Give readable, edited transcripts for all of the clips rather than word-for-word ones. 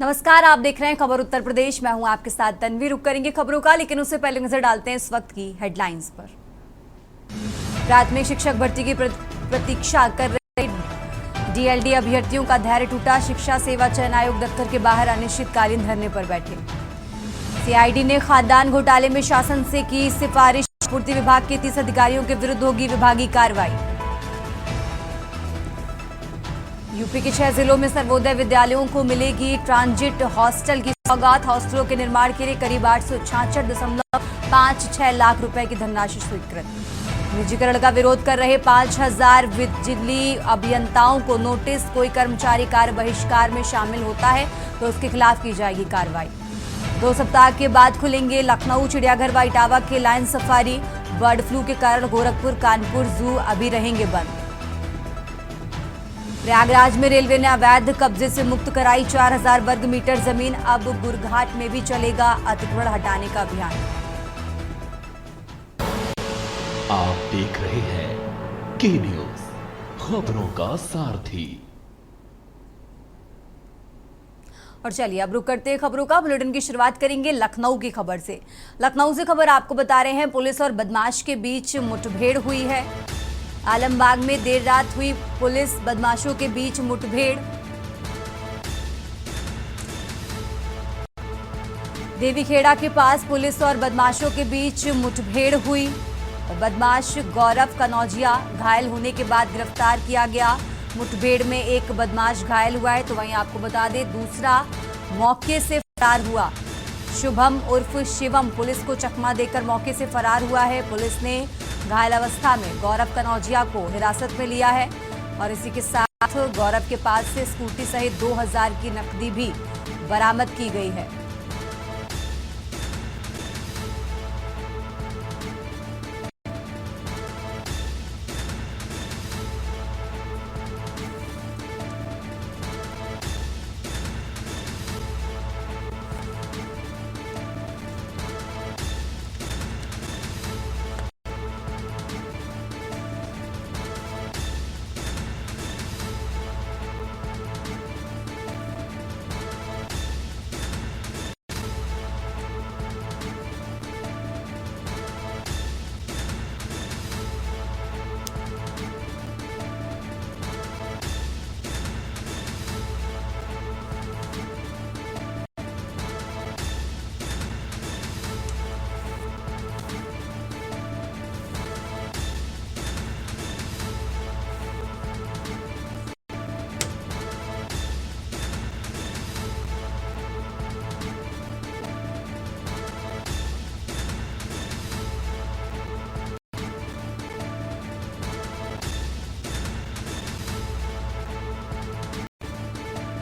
नमस्कार, आप देख रहे हैं खबर उत्तर प्रदेश। मैं हूं आपके साथ तन्वी। रुक करेंगे खबरों का, लेकिन उससे पहले नजर डालते हैं इस वक्त की हेडलाइंस पर। प्राथमिक शिक्षक भर्ती की प्रतीक्षा कर रहे डीएलडी अभ्यर्थियों का धैर्य टूटा। शिक्षा सेवा चयन आयोग दफ्तर के बाहर अनिश्चितकालीन धरने पर बैठे। सीआईडी ने खाद्यान्न घोटाले में शासन से की सिफारिश। पूर्ति विभाग के 30 अधिकारियों के विरुद्ध होगी विभागीय कार्रवाई। यूपी के 6 जिलों में सर्वोदय विद्यालयों को मिलेगी ट्रांजिट हॉस्टल की सौगात। हॉस्टलों के निर्माण के लिए करीब 866.56 लाख रुपए की धनराशि स्वीकृत। निजीकरण का विरोध कर रहे 5000 बिजली अभियंताओं को नोटिस। कोई कर्मचारी कार्य बहिष्कार में शामिल होता है तो उसके खिलाफ की जाएगी कार्रवाई। 2 सप्ताह के बाद खुलेंगे लखनऊ चिड़ियाघर व इटावा के लायन सफारी। बर्ड फ्लू के कारण गोरखपुर कानपुर जू अभी रहेंगे बंद। प्रयागराज में रेलवे ने अवैध कब्जे से मुक्त कराई 4000 वर्ग मीटर जमीन। अब गुरघाट में भी चलेगा अतिक्रमण हटाने का अभियान। आप देख रहे हैं के न्यूज, खबरों का सारथी। और चलिए अब रुक करते हैं खबरों का। बुलेटिन की शुरुआत करेंगे लखनऊ की खबर से। लखनऊ से खबर आपको बता रहे हैं, पुलिस और बदमाश के बीच मुठभेड़ हुई है। आलमबाग में देर रात हुई पुलिस बदमाशों के बीच मुठभेड़। देवीखेड़ा के पास पुलिस और बदमाशों के बीच मुठभेड़ हुई। बदमाश गौरव कनौजिया घायल होने के बाद गिरफ्तार किया गया। मुठभेड़ में एक बदमाश घायल हुआ है, तो वहीं आपको बता दें दूसरा मौके से फरार हुआ। शुभम उर्फ शिवम पुलिस को चकमा देकर मौके से फरार हुआ है। पुलिस ने घायल अवस्था में गौरव कनौजिया को हिरासत में लिया है और इसी के साथ गौरव के पास से स्कूटी सहित 2000 की नकदी भी बरामद की गई है।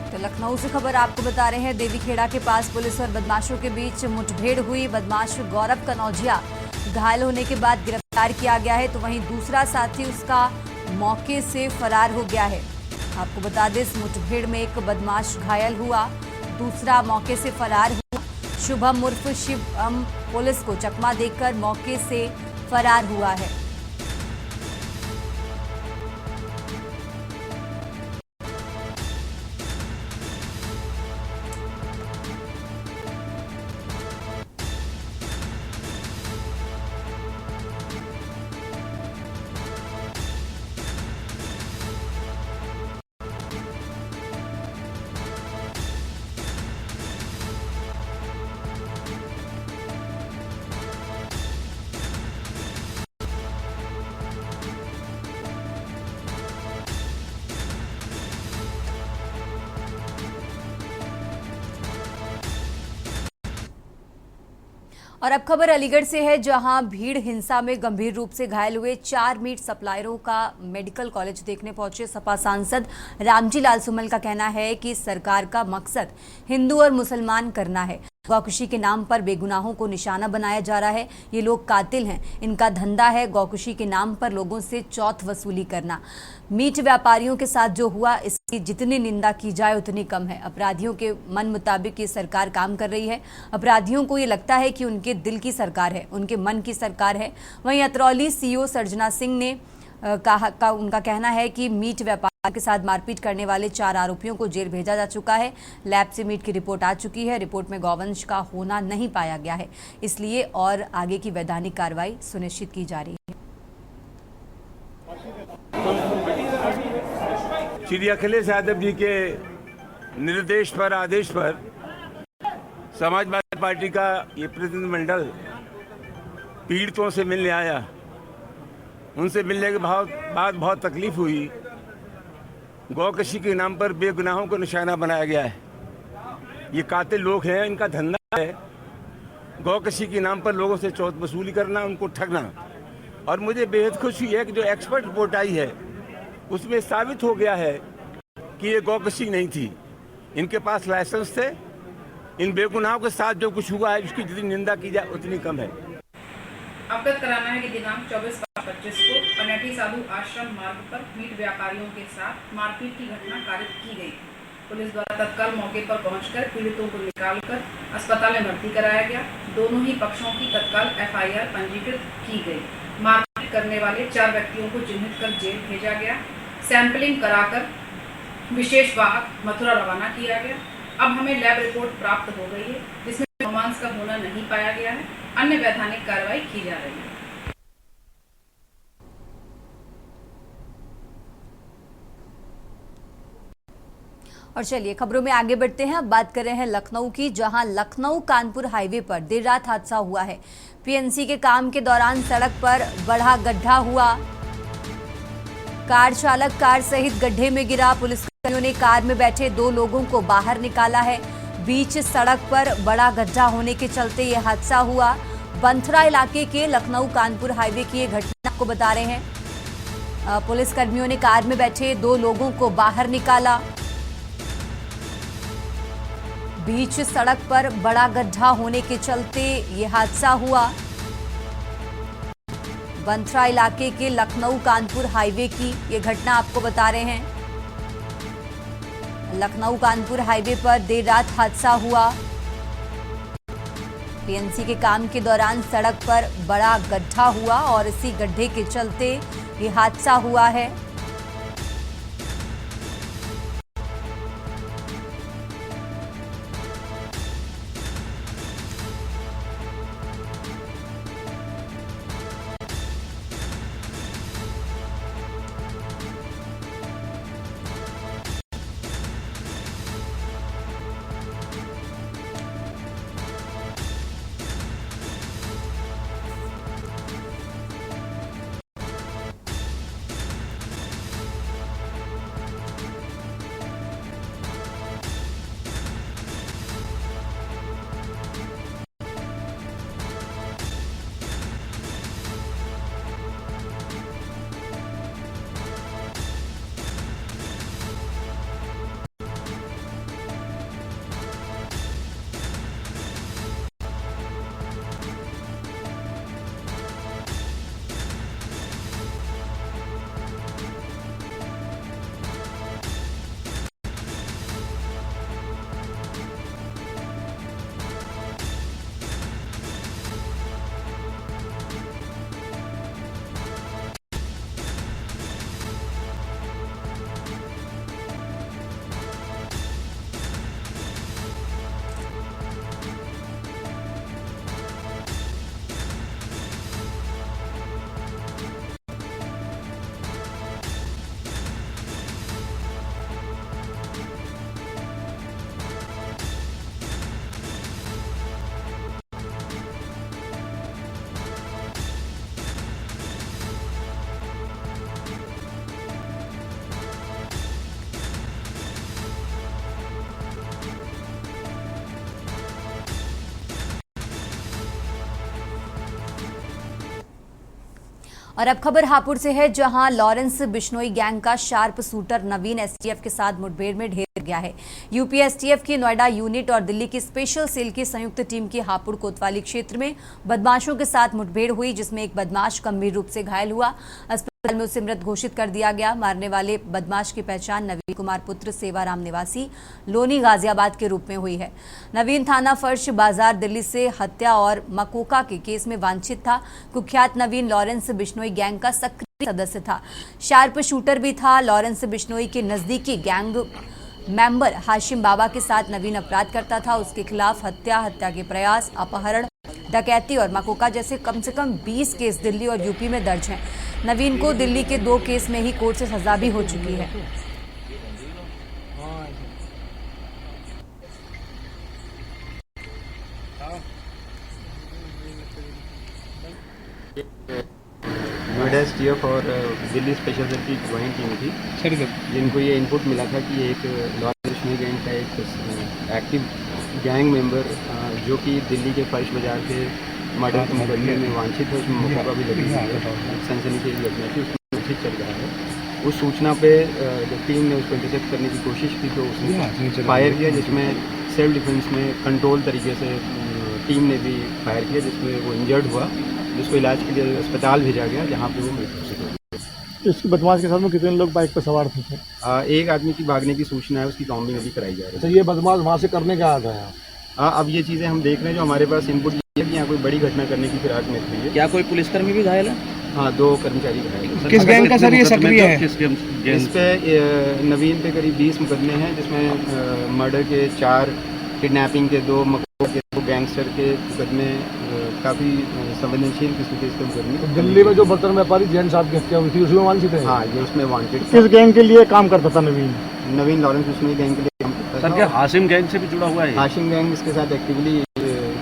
तो लखनऊ से खबर आपको बता रहे हैं, देवीखेड़ा के पास पुलिस और बदमाशों के बीच मुठभेड़ हुई। बदमाश गौरव कनौजिया घायल होने के बाद गिरफ्तार किया गया है, तो वहीं दूसरा साथी उसका मौके से फरार हो गया है। आपको बता दें इस मुठभेड़ में एक बदमाश घायल हुआ, दूसरा मौके से फरार हुआ। शुभम उर्फ शिवम पुलिस को चकमा देकर मौके से फरार हुआ है। और अब खबर अलीगढ़ से है, जहां भीड़ हिंसा में गंभीर रूप से घायल हुए 4 मीट सप्लायरों का मेडिकल कॉलेज देखने पहुंचे सपा सांसद रामजी लाल सुमल का कहना है कि सरकार का मकसद हिंदू और मुसलमान करना है। गौकुशी के नाम पर बेगुनाहों को निशाना बनाया जा रहा है। ये लोग कातिल हैं, इनका धंधा है गौकुशी के नाम पर लोगों से चौथ वसूली करना। मीट व्यापारियों के साथ जो हुआ, इसकी जितनी निंदा की जाए उतनी कम है। अपराधियों के मन मुताबिक ये सरकार काम कर रही है। अपराधियों को ये लगता है कि उनके दिल की सरकार है, उनके मन की सरकार है। वहीं अतरौली सीईओ सर्जना सिंह ने उनका कहना है कि मीट व्यापार के साथ मारपीट करने वाले 4 आरोपियों को जेल भेजा जा चुका है। लैब से मीट की रिपोर्ट आ चुकी है। रिपोर्ट में गौवंश का होना नहीं पाया गया है, इसलिए और आगे की वैधानिक कार्रवाई सुनिश्चित की जा रही है। श्री अखिलेश यादव जी के निर्देश पर, आदेश पर समाजवादी पार्टी का ये प्रतिनिधिमंडल पीड़ितों से मिलने आया। उनसे मिलने के बाद बहुत तकलीफ हुई। गौकशी के नाम पर बेगुनाहों को निशाना बनाया गया है। ये कातिल लोग हैं, इनका धंधा है गौकशी के नाम पर लोगों से चौथ वसूली करना, उनको ठगना। और मुझे बेहद खुशी है कि जो एक्सपर्ट रिपोर्ट आई है उसमें साबित हो गया है कि ये गौकशी नहीं थी। इनके पास लाइसेंस थे। इन बेगुनाहों के साथ जो कुछ हुआ है उसकी जितनी निंदा की जाए उतनी कम है। अवगत कराना है कि दिनांक 24/25 को पनेठी साधु आश्रम मार्ग पर मीट व्यापारियों के साथ मारपीट की घटना कारित की गई। पुलिस द्वारा तत्काल मौके पर पहुंचकर पीड़ितों को निकालकर अस्पताल में भर्ती कराया गया। दोनों ही पक्षों की तत्काल FIR पंजीकृत की गई। मारपीट करने वाले 4 व्यक्तियों को चिन्हित कर जेल भेजा गया। सैंपलिंग कराकर विशेष वाहक मथुरा रवाना किया गया। अब हमें लैब रिपोर्ट प्राप्त हो गई है, जिसमें गोमांस का होना नहीं पाया गया है। अन्य वैधानिक कार्रवाई की जा रही है। और चलिए खबरों में आगे बढ़ते हैं। अब बात कर रहे हैं लखनऊ की, जहां लखनऊ कानपुर हाईवे पर देर रात हादसा हुआ है। PNC के काम के दौरान सड़क पर बड़ा गड्ढा हुआ। कार चालक कार सहित गड्ढे में गिरा। पुलिसकर्मियों ने कार में बैठे 2 लोगों को बाहर निकाला है। बीच सड़क पर बड़ा गड्ढा होने के चलते ये हादसा हुआ। बंथरा इलाके के लखनऊ कानपुर हाईवे की ये घटना आपको बता रहे हैं। पुलिसकर्मियों ने कार में बैठे 2 लोगों को बाहर निकाला। बीच सड़क पर बड़ा गड्ढा होने के चलते ये हादसा हुआ। बंथरा इलाके के लखनऊ कानपुर हाईवे की ये घटना आपको बता रहे हैं। लखनऊ कानपुर हाईवे पर देर रात हादसा हुआ। PNC के काम के दौरान सड़क पर बड़ा गड्ढा हुआ और इसी गड्ढे के चलते ये हादसा हुआ है। और अब खबर हापुड़ से है, जहां लॉरेंस बिश्नोई गैंग का शार्प शूटर नवीन STF के साथ मुठभेड़ में ढेर गया है। यूपी STF की नोएडा यूनिट और दिल्ली की स्पेशल सेल की संयुक्त टीम की हापुड़ कोतवाली क्षेत्र में बदमाशों के साथ मुठभेड़ हुई, जिसमें एक बदमाश गंभीर रूप से घायल हुआ। अस्पताल में उसे मृत घोषित कर दिया गया। मारने वाले बदमाश की पहचान नवीन कुमार पुत्र सेवाराम निवासी लोनी गाजियाबाद के रूप में हुई है। नवीन थाना फर्श बाजार दिल्ली से हत्या और मकोका के केस में वांछित था। कुख्यात नवीन लॉरेंस बिश्नोई गैंग का सक्रिय सदस्य था। शार्प शूटर भी था। लॉरेंस बिश्नोई के नजदीकी गैंग मेंबर हाशिम बाबा के साथ नवीन अपराध करता था। उसके खिलाफ हत्या के प्रयास, अपहरण, डकैती और मकोका जैसे कम से कम 20 केस दिल्ली और यूपी में दर्ज हैं। नवीन को दिल्ली के 2 केस में ही कोर्ट से सजा भी हो चुकी है। नोएडा एसटीएफ और दिल्ली स्पेशल सेल की ज्वाइंट टीम थी जिनको ये इनपुट मिला था कि एक लॉरेंस गैंग का एक एक्टिव गैंग मेंबर जो कि दिल्ली के फर्श बाजार के मर्डर के मुकदमे में वांछित है, उसमें मौका भी लगी हुई है, सनसनी की घटना थी, उसमें वांछित चल रहा है। उस सूचना पे जब टीम ने उसको इंटरसेप्ट करने की कोशिश की तो उसने फायर किया, जिसमें सेल्फ डिफेंस में कंट्रोल तरीके से टीम ने भी फायर किया, जिसमें वो इंजर्ड हुआ, जिसको इलाज के लिए अस्पताल भेजा गया, जहाँ पे वो मृत्यु से हो। इसकी बदमाश के साथ में कितने लोग बाइक पर सवार थे? एक आदमी की भागने की सूचना है, उसकी कॉम्बिंग अभी कराई जा रही है। तो ये बदमाश वहाँ से करने क्या आता है? अब ये चीज़ें हम देख रहे हैं, जो हमारे पास इनपुट ये है कि यहाँ कोई बड़ी घटना करने की फिराक में थी। क्या कोई पुलिसकर्मी भी घायल है? हाँ, 2 कर्मचारी घायल हैं। किस गैंग का सर ये सक्रिय है? इस पे नवीन पे करीब 20 मुकदमे हैं, जिसमें मर्डर के 4, किडनैपिंग के 2, मकोका के 2, गैंगस्टर के मुकदमे, काफ़ी संवेदनशील किस्म के इसके मुकदमे। दिल्ली में जो बर्तन व्यापारी जैन साहब की हत्या हुई थी उसमें वांछित है? हाँ, ये उसमें वांटेड। किस गैंग के लिए काम करता था नवीन? नवीन लॉरेंस बिश्नोई गैंग के लिए काम करता था। सर क्या हाशिम गैंग से भी जुड़ा हुआ है? हाशिम गैंग इसके साथ एक्टिवली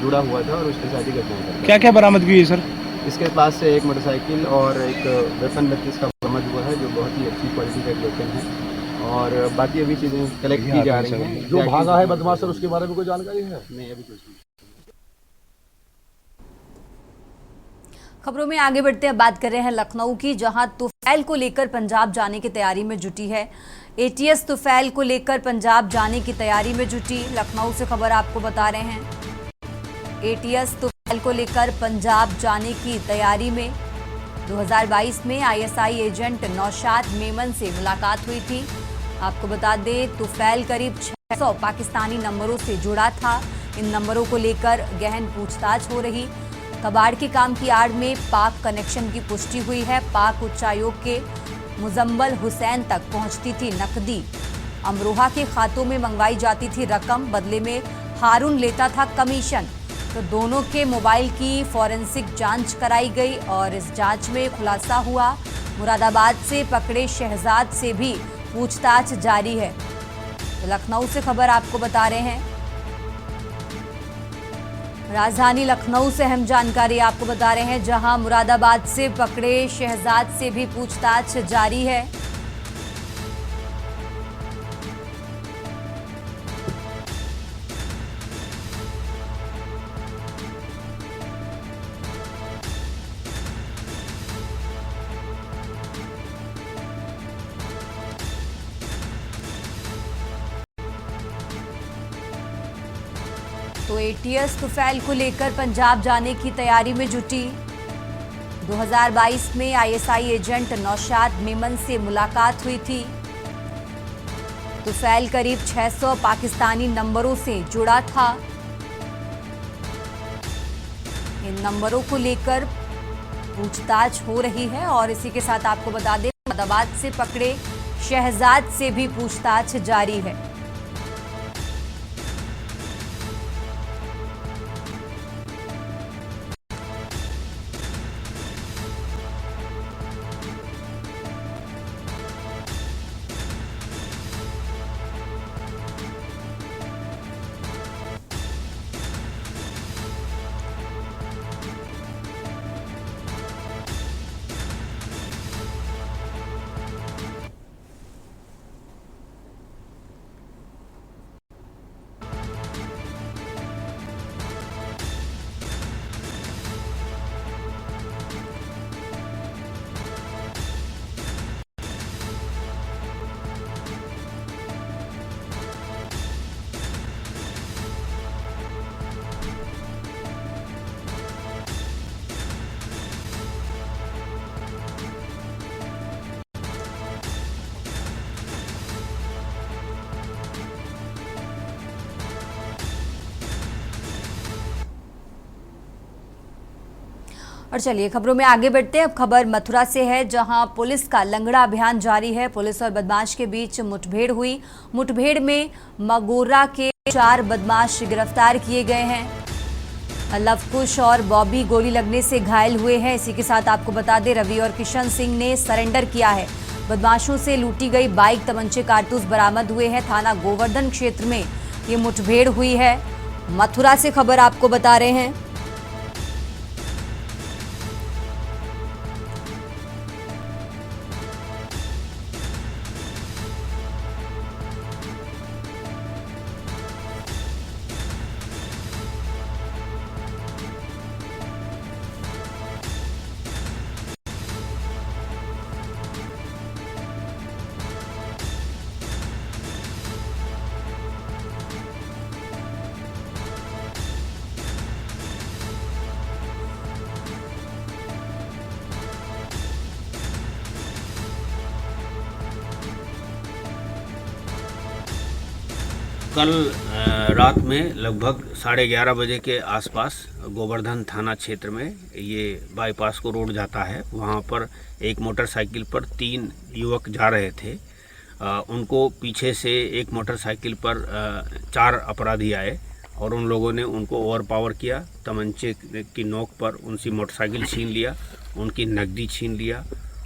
जुड़ा हुआ था और उसके साथ ही घटना करता था। क्या क्या बरामदगी हुई सर? इसके पास से एक मोटरसाइकिल और एक वेपन 32 का बरामद हुआ है, जो बहुत ही अच्छी क्वालिटी का एक वेपन है, और बाकी अभी चीज़ें कलेक्ट की जा रही हैं। जो भागा है बदमाश सर, उसके बारे में कोई जानकारी है? नहीं, अभी कुछ नहीं। खबरों में आगे बढ़ते हैं, बात कर रहे हैं लखनऊ की, जहां तुफैल को लेकर पंजाब जाने की तैयारी में जुटी है। एटीएस तुफैल को लेकर पंजाब जाने की तैयारी में जुटी। लखनऊ से खबर आपको बता रहे हैं, एटीएस तुफैल को लेकर पंजाब जाने की तैयारी में। 2022 में आईएसआई एजेंट नौशाद मेमन से मुलाकात हुई थी। आपको बता दें, तुफैल करीब 600 पाकिस्तानी नंबरों से जुड़ा था। इन नंबरों को लेकर गहन पूछताछ हो रही। कबाड़ के काम की आड़ में पाक कनेक्शन की पुष्टि हुई है। पाक उच्चायोग के मुजम्मल हुसैन तक पहुंचती थी नकदी। अमरोहा के खातों में मंगवाई जाती थी रकम, बदले में हारून लेता था कमीशन। तो दोनों के मोबाइल की फॉरेंसिक जांच कराई गई और इस जांच में खुलासा हुआ। मुरादाबाद से पकड़े शहजाद से भी पूछताछ जारी है। तो लखनऊ से खबर आपको बता रहे हैं, राजधानी लखनऊ से अहम जानकारी आपको बता रहे हैं, जहां मुरादाबाद से पकड़े शहजाद से भी पूछताछ जारी है। तो एटीएस तुफैल को लेकर पंजाब जाने की तैयारी में जुटी। 2022 में आईएसआई एजेंट नौशाद मेमन से मुलाकात हुई थी। तुफैल करीब 600 पाकिस्तानी नंबरों से जुड़ा था। इन नंबरों को लेकर पूछताछ हो रही है और इसी के साथ आपको बता दें, मुरादाबाद से पकड़े शहजाद से भी पूछताछ जारी है। और चलिए खबरों में आगे बढ़ते हैं। अब खबर मथुरा से है, जहां पुलिस का लंगड़ा अभियान जारी है। पुलिस और बदमाश के बीच मुठभेड़ हुई। मुठभेड़ में मगोरा के 4 बदमाश गिरफ्तार किए गए हैं। लवकुश और बॉबी गोली लगने से घायल हुए हैं। इसी के साथ आपको बता दें, रवि और किशन सिंह ने सरेंडर किया है। बदमाशों से लूटी गई बाइक, तमंचे, कारतूस बरामद हुए हैं। थाना गोवर्धन क्षेत्र में ये मुठभेड़ हुई है। मथुरा से खबर आपको बता रहे हैं। कल रात में लगभग 11:30 बजे के आसपास गोवर्धन थाना क्षेत्र में, ये बाईपास को रोड जाता है, वहाँ पर एक मोटरसाइकिल पर 3 युवक जा रहे थे। उनको पीछे से एक मोटरसाइकिल पर 4 अपराधी आए और उन लोगों ने उनको ओवरपावर किया। तमंचे की नोक पर उनकी मोटरसाइकिल छीन लिया, उनकी नकदी छीन लिया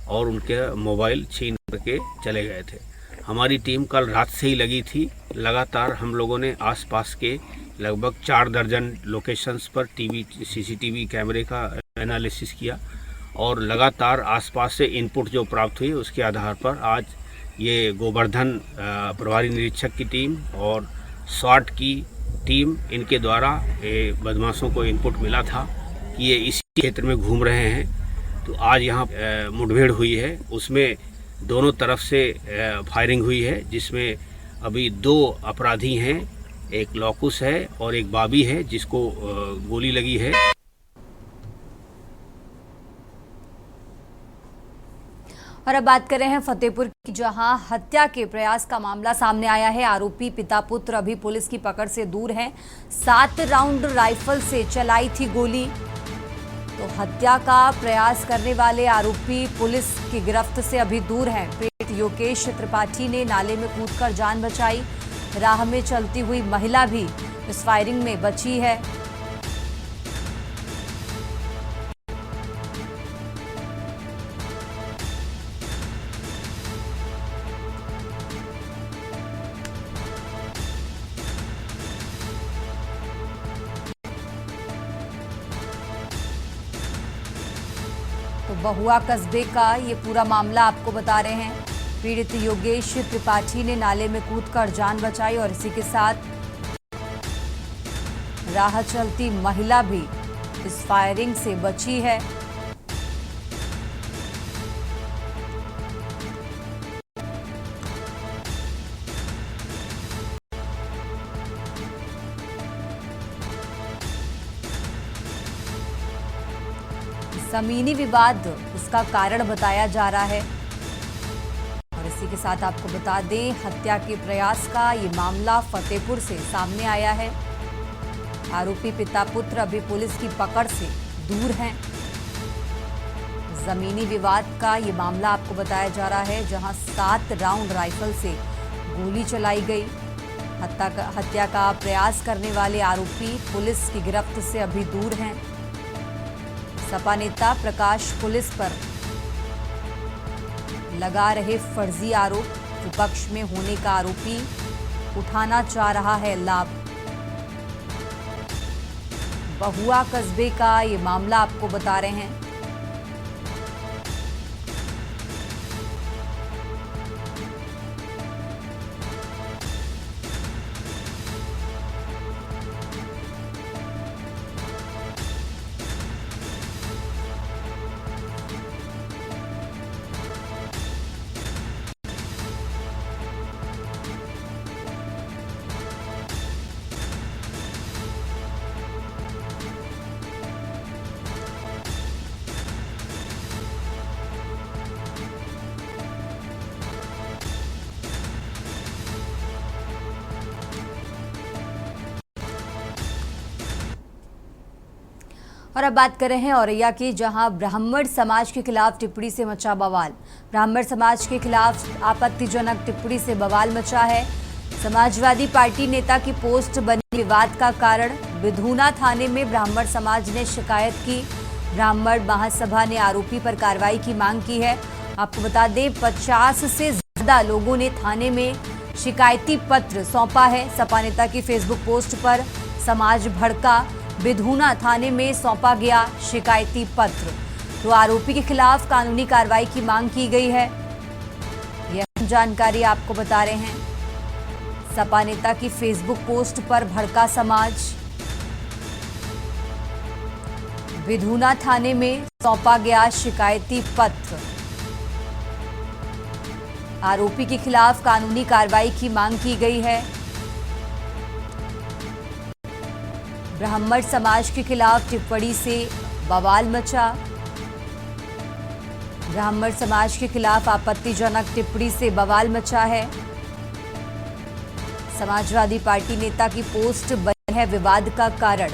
और उनके मोबाइल छीन करके चले गए थे। हमारी टीम कल रात से ही लगी थी। लगातार हम लोगों ने आसपास के लगभग 4 दर्जन लोकेशंस पर सीसीटीवी कैमरे का एनालिसिस किया और लगातार आसपास से इनपुट जो प्राप्त हुई उसके आधार पर आज ये गोवर्धन प्रभारी निरीक्षक की टीम और स्वाट की टीम, इनके द्वारा बदमाशों को इनपुट मिला था कि ये इसी क्षेत्र में घूम रहे हैं। तो आज यहाँ मुठभेड़ हुई है, उसमें दोनों तरफ से फायरिंग हुई है, जिसमें अभी 2 अपराधी हैं, एक लौकुश है और एक बॉबी है जिसको गोली लगी है। और अब बात कर रहे हैं फतेहपुर की, जहां हत्या के प्रयास का मामला सामने आया है। आरोपी पिता पुत्र अभी पुलिस की पकड़ से दूर हैं। 7 राउंड राइफल से चलाई थी गोली। तो हत्या का प्रयास करने वाले आरोपी पुलिस की गिरफ्त से अभी दूर हैं। पीड़ित योगेश त्रिपाठी ने नाले में कूदकर जान बचाई। राह में चलती हुई महिला भी इस फायरिंग में बची है। तो बहुआ कस्बे का ये पूरा मामला आपको बता रहे हैं। पीड़ित योगेश त्रिपाठी ने नाले में कूदकर जान बचाई और इसी के साथ राह चलती महिला भी इस फायरिंग से बची है। जमीनी विवाद इसका कारण बताया जा रहा है। और इसी के साथ आपको बता दें, हत्या के प्रयास का ये मामला फतेहपुर से सामने आया है। आरोपी पिता पुत्र अभी पुलिस की पकड़ से दूर हैं। जमीनी विवाद का ये मामला आपको बताया जा रहा है, जहां 7 राउंड राइफल से गोली चलाई गई। हत्या का प्रयास करने वाले आरोपी पुलिस की गिरफ्त से अभी दूर हैं। सपा नेता प्रकाश पुलिस पर लगा रहे फर्जी आरोप, विपक्ष में होने का आरोपी उठाना चाह रहा है लाभ। बहुआ कस्बे का ये मामला आपको बता रहे हैं। और अब बात कर रहे हैं औरैया की, जहां ब्राह्मण समाज के खिलाफ टिप्पणी से मचा बवाल। ब्राह्मण समाज के खिलाफ आपत्तिजनक टिप्पणी से बवाल मचा है। समाजवादी पार्टी नेता की पोस्ट बनी विवाद का कारण। विधूना थाने में ब्राह्मण समाज ने शिकायत की। ब्राह्मण महासभा ने आरोपी पर कार्रवाई की मांग की है। आपको बता दें, 50 से ज्यादा लोगों ने थाने में शिकायती पत्र सौंपा है। सपा नेता की फेसबुक पोस्ट पर समाज भड़का। विधूना थाने में सौंपा गया शिकायती पत्र, तो आरोपी के खिलाफ कानूनी कार्रवाई की मांग की गई है। यह जानकारी आपको बता रहे हैं। सपा नेता की फेसबुक पोस्ट पर भड़का समाज। विधूना थाने में सौंपा गया शिकायती पत्र। आरोपी के खिलाफ कानूनी कार्रवाई की मांग की गई है। ब्राह्मण समाज के खिलाफ टिप्पणी से बवाल मचा। ब्राह्मण समाज के खिलाफ आपत्तिजनक टिप्पणी से बवाल मचा है। समाजवादी पार्टी नेता की पोस्ट बनी है विवाद का कारण।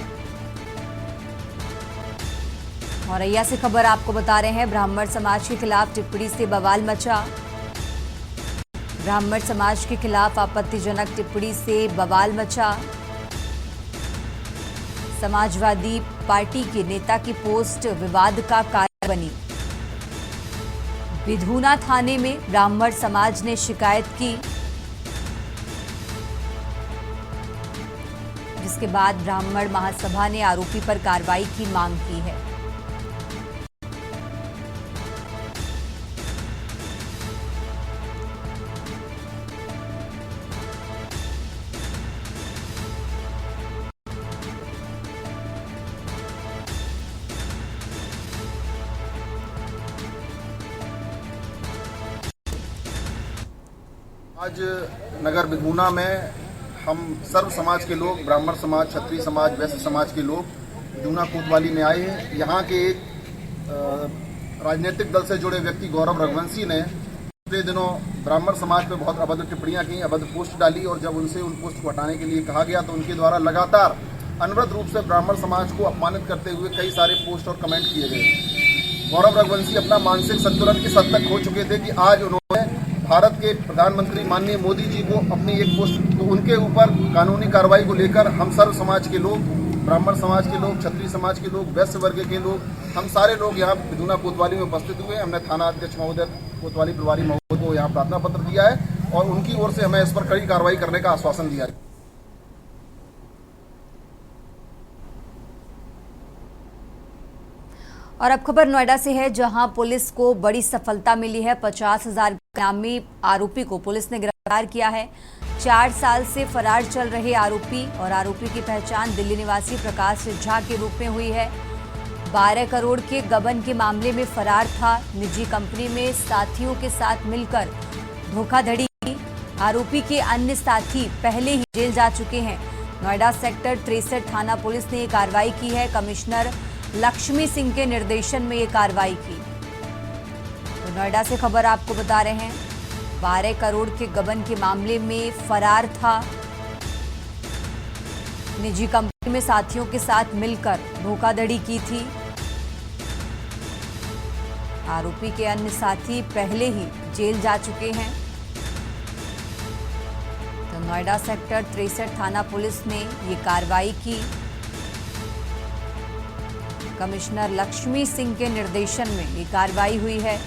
औरैया से खबर आपको बता रहे हैं, ब्राह्मण समाज के खिलाफ टिप्पणी से बवाल मचा। ब्राह्मण समाज के खिलाफ आपत्तिजनक टिप्पणी से बवाल मचा। समाजवादी पार्टी के नेता की पोस्ट विवाद का कारण बनी। विधूना थाने में ब्राह्मण समाज ने शिकायत की, जिसके बाद ब्राह्मण महासभा ने आरोपी पर कार्रवाई की मांग की है। आज नगर विधूना में हम सर्व समाज के लोग, ब्राह्मण समाज, क्षत्रिय समाज, वैश्य समाज के लोग विधूना कोतवाली में आए हैं। यहाँ के एक राजनीतिक दल से जुड़े व्यक्ति गौरव रघुवंशी ने पिछले दिनों ब्राह्मण समाज पर बहुत अभद्र टिप्पणियां की, अभद्र पोस्ट डाली, और जब उनसे उन पोस्ट को हटाने के लिए कहा गया तो उनके द्वारा लगातार अनवरत रूप से ब्राह्मण समाज को अपमानित करते हुए कई सारे पोस्ट और कमेंट किए गए। गौरव रघुवंशी अपना मानसिक संतुलन किस हद तक खो चुके थे कि आज उन्होंने भारत के प्रधानमंत्री माननीय मोदी जी को अपनी एक पोस्ट, तो उनके ऊपर कानूनी कार्रवाई को लेकर हम सर्व समाज के लोग, ब्राह्मण समाज के लोग, क्षत्रिय समाज के लोग, वैश्य वर्ग के लोग, हम सारे लोग यहाँ विधूना कोतवाली में उपस्थित हुए। हमने थाना अध्यक्ष महोदय, कोतवाली प्रभारी महोदय को यहाँ प्रार्थना पत्र दिया है और उनकी ओर से हमें इस पर कड़ी कार्रवाई करने का आश्वासन दिया है। और अब खबर नोएडा से है, जहां पुलिस को बड़ी सफलता मिली है। 50,000 इनामी आरोपी को पुलिस ने गिरफ्तार किया है। 4 साल से फरार चल रहे आरोपी और आरोपी की पहचान दिल्ली निवासी प्रकाश झा के रूप में हुई है। 12 करोड़ के गबन के मामले में फरार था। निजी कंपनी में साथियों के साथ मिलकर धोखाधड़ी की। आरोपी के अन्य साथी पहले ही जेल जा चुके हैं। नोएडा सेक्टर 63 थाना पुलिस ने कार्रवाई की है। कमिश्नर लक्ष्मी सिंह के निर्देशन में ये कार्रवाई की। तो नोएडा से खबर आपको बता रहे हैं, 12 करोड़ के गबन के मामले में फरार था। निजी कंपनी में साथियों के साथ मिलकर धोखाधड़ी की थी। आरोपी के अन्य साथी पहले ही जेल जा चुके हैं। तो नोएडा सेक्टर 63 थाना पुलिस ने ये कार्रवाई की। कमिश्नर लक्ष्मी सिंह के निर्देशन में ये कार्रवाई हुई है।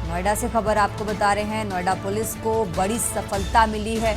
नोएडा से खबर आपको बता रहे हैं, नोएडा पुलिस को बड़ी सफलता मिली है।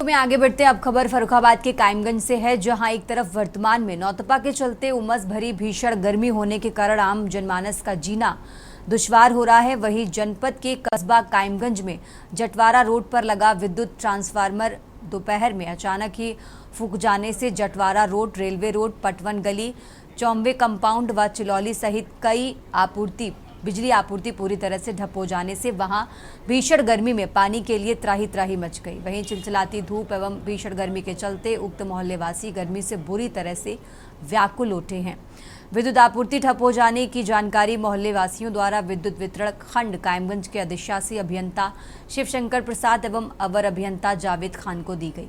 में आगे बढ़ते हैं। अब खबर फर्रुखाबाद के कायमगंज से है, जहां एक तरफ वर्तमान में नौतपा के चलते उमस भरी भीषण गर्मी होने के कारण आम जनमानस का जीना दुश्वार हो रहा है। वहीं जनपद के कस्बा कायमगंज में जटवारा रोड पर लगा विद्युत ट्रांसफार्मर दोपहर में अचानक ही फूंक जाने से जटवारा रोड, रेलवे रोड, पटवन गली, चौम्बे कंपाउंड व चिलौली सहित कई बिजली आपूर्ति पूरी तरह से ठप हो जाने से वहां भीषण गर्मी में पानी के लिए त्राही त्राही मच गई। वहीं चिलचिलाती धूप एवं भीषण गर्मी के चलते उक्त मोहल्लेवासी गर्मी से बुरी तरह से व्याकुल उठे हैं। विद्युत आपूर्ति ठप हो जाने की जानकारी मोहल्ले वासियों द्वारा विद्युत वितरण खंड कायमगंज के अधिशासी अभियंता शिवशंकर प्रसाद एवं अवर अभियंता जावेद खान को दी गई।